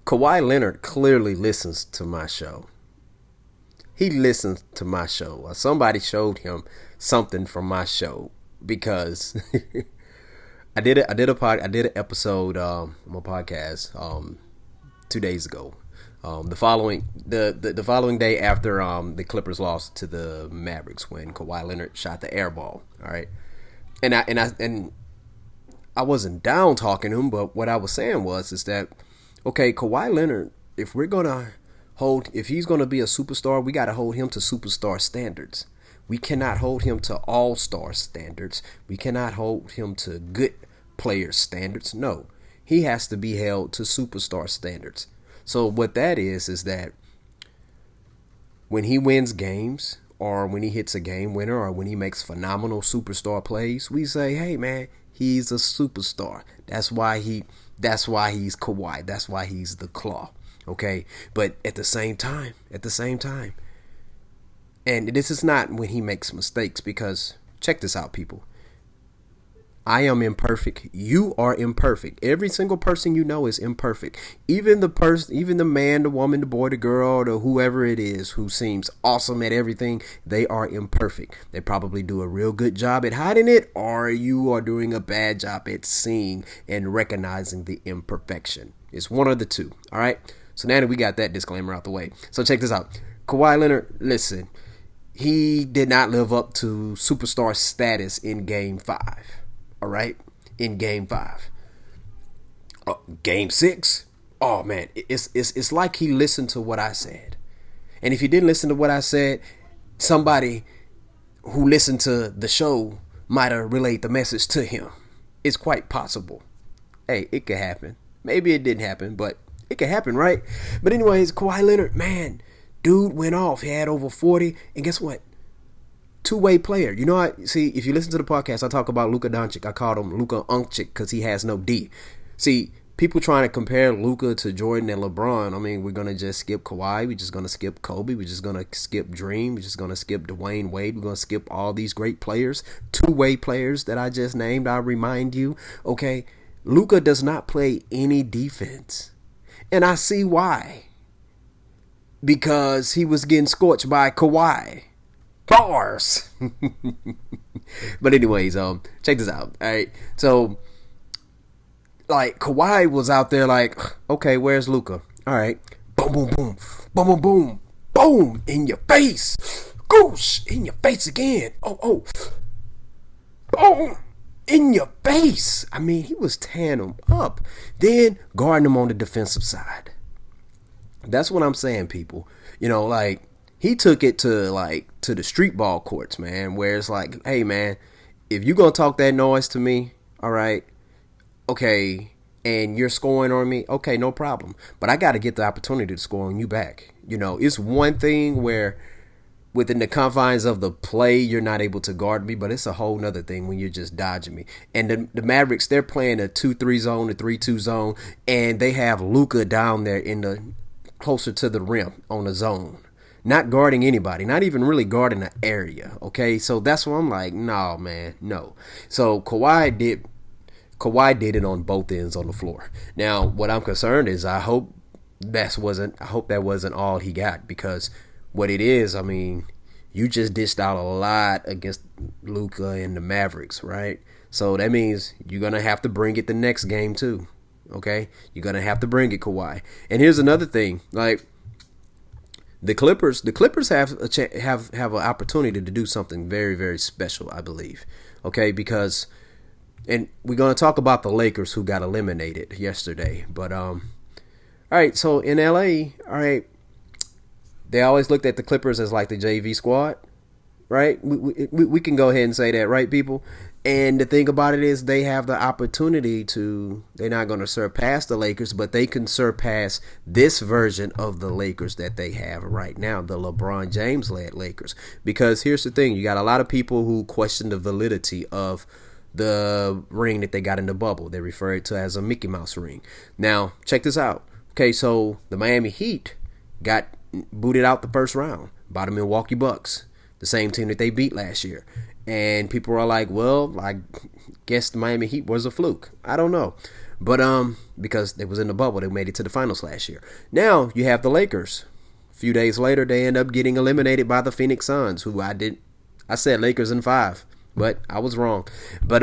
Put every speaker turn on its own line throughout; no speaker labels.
Kawhi Leonard clearly listens to my show. He listens to my show. Somebody showed him something from my show because I did an episode on my podcast 2 days ago. The following day after the Clippers lost to the Mavericks when Kawhi Leonard shot the air ball. All right, and I wasn't down talking to him, but what I was saying is that okay, Kawhi Leonard, if he's gonna be a superstar, we gotta hold him to superstar standards. We cannot hold him to all-star standards. We cannot hold him to good player standards. No, he has to be held to superstar standards. So what that is that when he wins games, or when he hits a game winner, or when he makes phenomenal superstar plays, we say, hey man, he's a superstar. That's why he's Kawhi. That's why he's the Claw. Okay? But at the same time, and this is not when he makes mistakes, because check this out, people. I am imperfect. You are imperfect. Every single person you know is imperfect. Even the man, the woman, the boy, the girl, the whoever it is who seems awesome at everything, they are imperfect. They probably do a real good job at hiding it, or you are doing a bad job at seeing and recognizing the imperfection. It's one of the two. All right. So now that we got that disclaimer out the way, so check this out. Kawhi Leonard, listen, he did not live up to superstar status in Game 5. All right, in Game 5, Game 6. Oh man, it's like he listened to what I said, and if he didn't listen to what I said, somebody who listened to the show might have relayed the message to him. It's quite possible. Hey, it could happen. Maybe it didn't happen, but it could happen, right? But anyways, Kawhi Leonard, man, dude went off. He had over 40, and guess what? Two-way player. You know what? See, if you listen to the podcast, I talk about Luka Doncic. I called him Luka Uncic because he has no D. See, people trying to compare Luka to Jordan and LeBron. I mean, we're going to just skip Kawhi. We're just going to skip Kobe. We're just going to skip Dream. We're just going to skip Dwayne Wade. We're going to skip all these great players. Two-way players that I just named. I remind you. Okay, Luka does not play any defense. And I see why. Because he was getting scorched by Kawhi. Bars. But anyways, check this out. All right, so like Kawhi was out there like, okay, where's Luka? All right, boom, boom, boom, boom, boom, boom, boom, in your face, goosh, in your face again. Oh, boom, in your face. I mean, he was tearing him up, then guarding him on the defensive side. That's what I'm saying, people. You know, like. He took it to the street ball courts, man, where it's like, hey, man, if you're going to talk that noise to me, all right, okay, and you're scoring on me, okay, no problem. But I got to get the opportunity to score on you back. You know, it's one thing where within the confines of the play, you're not able to guard me, but it's a whole nother thing when you're just dodging me. And the Mavericks, they're playing a 2-3 zone, a 3-2 zone, and they have Luka down there in the closer to the rim on the zone. Not guarding anybody, not even really guarding the area, okay? So that's why I'm like, no, man, no. So Kawhi did it on both ends on the floor. Now, what I'm concerned is I hope that wasn't all he got, because what it is, I mean, you just dished out a lot against Luka and the Mavericks, right? So that means you're going to have to bring it the next game too, okay? You're going to have to bring it, Kawhi. And here's another thing, like, The Clippers have an opportunity to do something very, very special, I believe. Okay, because, and we're gonna talk about the Lakers who got eliminated yesterday. But all right, so in LA, all right, they always looked at the Clippers as like the JV squad, right? We can go ahead and say that, right, people? And the thing about it is they have the opportunity to, they're not going to surpass the Lakers, but they can surpass this version of the Lakers that they have right now, the LeBron James-led Lakers. Because here's the thing, you got a lot of people who question the validity of the ring that they got in the bubble. They refer it to as a Mickey Mouse ring. Now, check this out. Okay, so the Miami Heat got booted out the first round by the Milwaukee Bucks, the same team that they beat last year. And people are like, well, I guess the Miami Heat was a fluke. I don't know. But because they was in the bubble, they made it to the finals last year. Now you have the Lakers. A few days later, they end up getting eliminated by the Phoenix Suns, who I said Lakers in 5, but I was wrong. But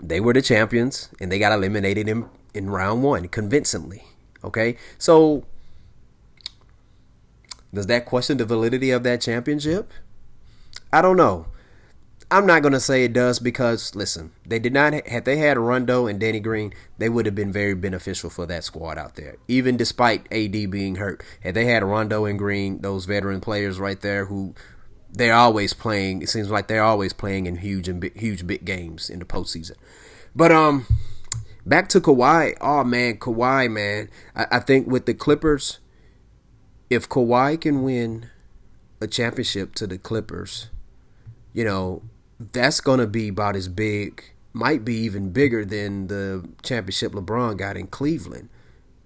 they were the champions, and they got eliminated in round 1 convincingly. Okay, so does that question the validity of that championship? I don't know. I'm not going to say it does because, listen, they did not, had they had Rondo and Danny Green, they would have been very beneficial for that squad out there, even despite AD being hurt. Had they had Rondo and Green, those veteran players right there who they're always playing, it seems like they're always playing in huge big games in the postseason. But back to Kawhi. Oh, man, Kawhi, man. I think with the Clippers, if Kawhi can win a championship to the Clippers, you know, that's going to be about as big, might be even bigger than the championship LeBron got in Cleveland,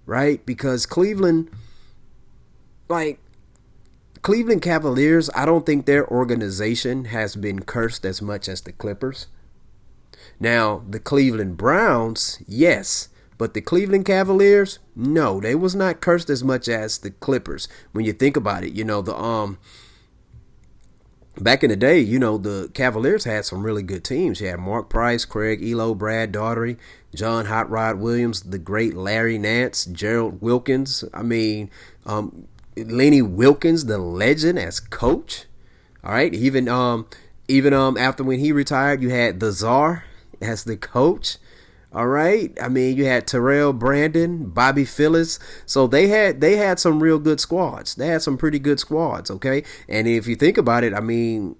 right? Because Cleveland Cavaliers, I don't think their organization has been cursed as much as the Clippers. Now, the Cleveland Browns, yes, but the Cleveland Cavaliers, no, they was not cursed as much as the Clippers. When you think about it, you know, back in the day, you know, the Cavaliers had some really good teams. You had Mark Price, Craig Elo, Brad Daugherty, John Hot Rod Williams, the great Larry Nance, Gerald Wilkins. I mean, Lenny Wilkins, the legend as coach. All right, even after when he retired, you had the Czar as the coach. All right, I mean, you had Terrell Brandon, Bobby Phillips. So they had some real good squads. They had some pretty good squads. Okay, and if you think about it, I mean,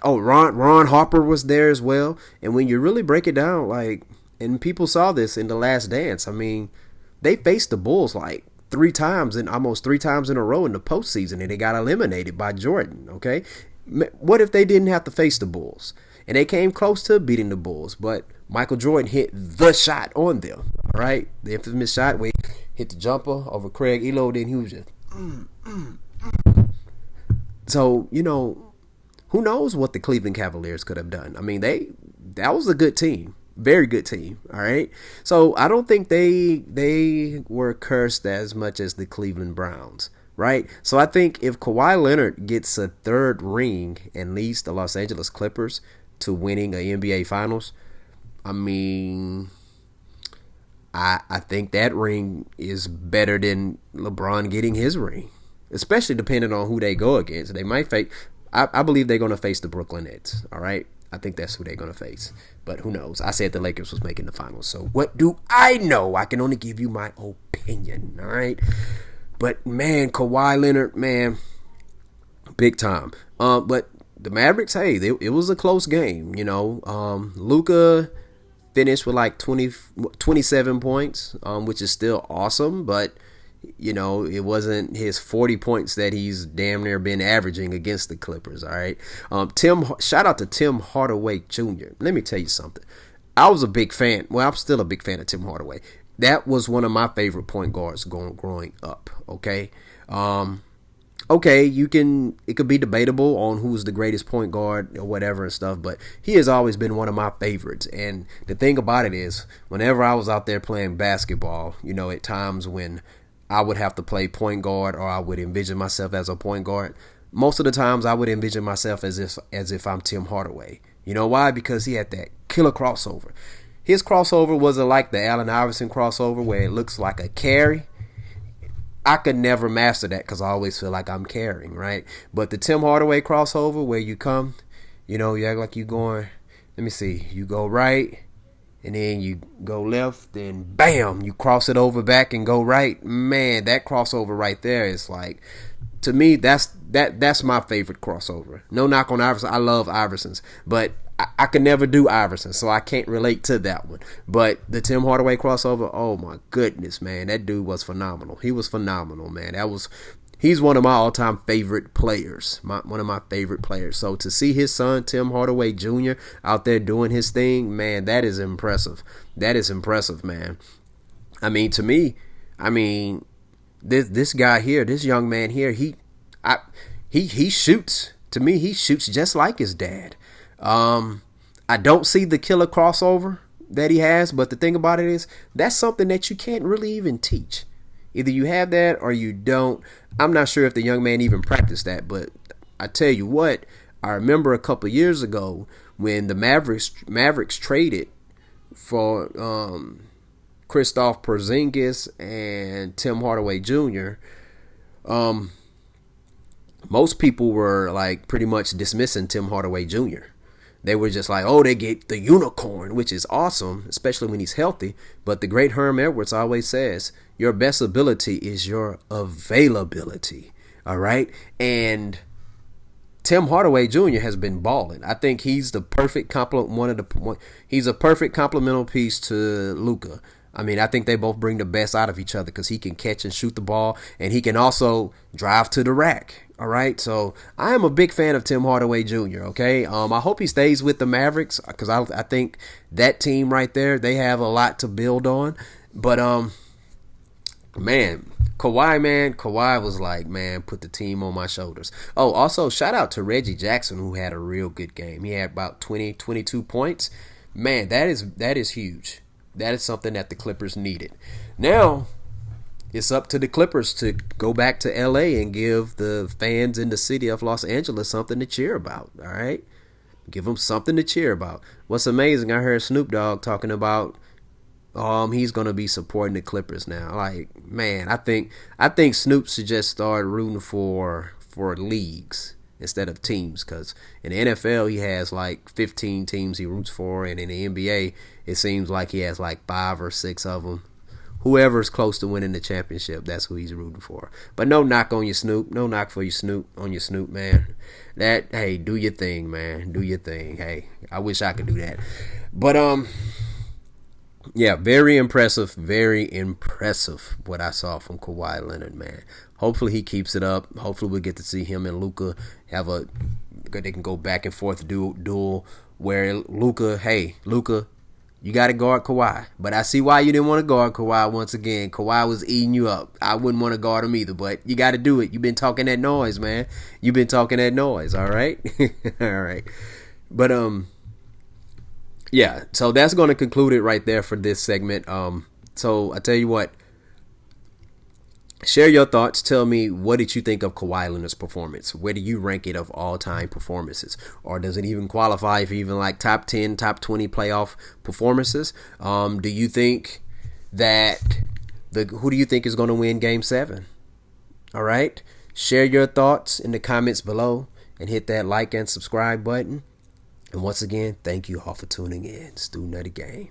Ron Harper was there as well. And when you really break it down, like, and people saw this in The Last Dance. I mean, they faced the Bulls like almost three times in a row in the postseason, and they got eliminated by Jordan. Okay, what if they didn't have to face the Bulls? And they came close to beating the Bulls, but Michael Jordan hit the shot on them. All right, the infamous shot where he hit the jumper over Craig Elo, then he was just. So, you know, who knows what the Cleveland Cavaliers could have done? I mean, that was a good team, very good team. All right, so I don't think they were cursed as much as the Cleveland Browns. Right, so I think if Kawhi Leonard gets a 3rd ring and leads the Los Angeles Clippers to winning an NBA Finals, I mean, I think that ring is better than LeBron getting his ring, especially depending on who they go against. They might face, I believe they're going to face the Brooklyn Nets, all right? I think that's who they're going to face, but who knows? I said the Lakers was making the finals, so what do I know? I can only give you my opinion, all right? But, man, Kawhi Leonard, man, big time. But the Mavericks, hey, it was a close game, you know. Luka finished with like 27 points, which is still awesome. But, you know, it wasn't his 40 points that he's damn near been averaging against the Clippers, all right. Shout out to Tim Hardaway Jr. Let me tell you something. I was a big fan. Well, I'm still a big fan of Tim Hardaway. That was one of my favorite point guards growing up, okay? Okay, it could be debatable on who's the greatest point guard or whatever and stuff, but he has always been one of my favorites. And the thing about it is, whenever I was out there playing basketball, you know, at times when I would have to play point guard or I would envision myself as a point guard, most of the times I would envision myself as if I'm Tim Hardaway. You know why? Because he had that killer crossover. His crossover wasn't like the Allen Iverson crossover where it looks like a carry. I could never master that because I always feel like I'm carrying, right? But the Tim Hardaway crossover where you come, you know, you act like you going, let me see, you go right and then you go left, then bam, you cross it over back and go right. Man, that crossover right there is like, to me, that's my favorite crossover. No knock on Iverson. I love Iverson's, but I could never do Iverson, so I can't relate to that one. But the Tim Hardaway crossover, oh my goodness, man, that dude was phenomenal. He was phenomenal, man. He's one of my all-time favorite players, one of my favorite players. So to see his son, Tim Hardaway Jr., out there doing his thing, man, that is impressive. That is impressive, man. I mean, to me, this guy here, this young man here, he shoots. To me, he shoots just like his dad. I don't see the killer crossover that he has. But the thing about it is, that's something that you can't really even teach. Either you have that or you don't. I'm not sure if the young man even practiced that, but I tell you what, I remember a couple of years ago when the Mavericks traded for Kristaps Porzingis and Tim Hardaway Jr. Most people were like pretty much dismissing Tim Hardaway Jr. They were just like, oh, they get the unicorn, which is awesome, especially when he's healthy. But the great Herm Edwards always says, your best ability is your availability. All right. And Tim Hardaway Jr. has been balling. I think he's the perfect he's a perfect complemental piece to Luka. I mean, I think they both bring the best out of each other because he can catch and shoot the ball, and he can also drive to the rack. All right, so I am a big fan of Tim Hardaway Jr., okay? I hope he stays with the Mavericks because I think that team right there, they have a lot to build on. But, Kawhi was like, man, put the team on my shoulders. Oh, also, shout out to Reggie Jackson, who had a real good game. He had about 22 points. Man, that is huge. That is something that the Clippers needed. Now, it's up to the Clippers to go back to L.A. and give the fans in the city of Los Angeles something to cheer about, all right? Give them something to cheer about. What's amazing, I heard Snoop Dogg talking about he's going to be supporting the Clippers now. Like, man, I think Snoop should just start rooting for leagues instead of teams, because in the NFL he has like 15 teams he roots for, and in the NBA it seems like he has like 5 or 6 of them. Whoever's close to winning the championship, that's who he's rooting for. But no knock on your Snoop, no knock for your Snoop on your Snoop, man. Hey, do your thing, man, do your thing. Hey, I wish I could do that, but yeah, very impressive what I saw from Kawhi Leonard, man. Hopefully he keeps it up. Hopefully we'll get to see him and Luka they can go back and forth duel where Luka, you got to guard Kawhi. But I see why you didn't want to guard Kawhi once again. Kawhi was eating you up. I wouldn't want to guard him either, but you got to do it. You've been talking that noise, man. You've been talking that noise, all right? All right. But, yeah, so that's going to conclude it right there for this segment. So I tell you what, share your thoughts. Tell me, what did you think of Kawhi Leonard's performance? Where do you rank it of all-time performances? Or does it even qualify for even like top 10, top 20 playoff performances? Do you think that who do you think is going to win Game 7? All right, share your thoughts in the comments below and hit that like and subscribe button. And once again, thank you all for tuning in. Student of the Game.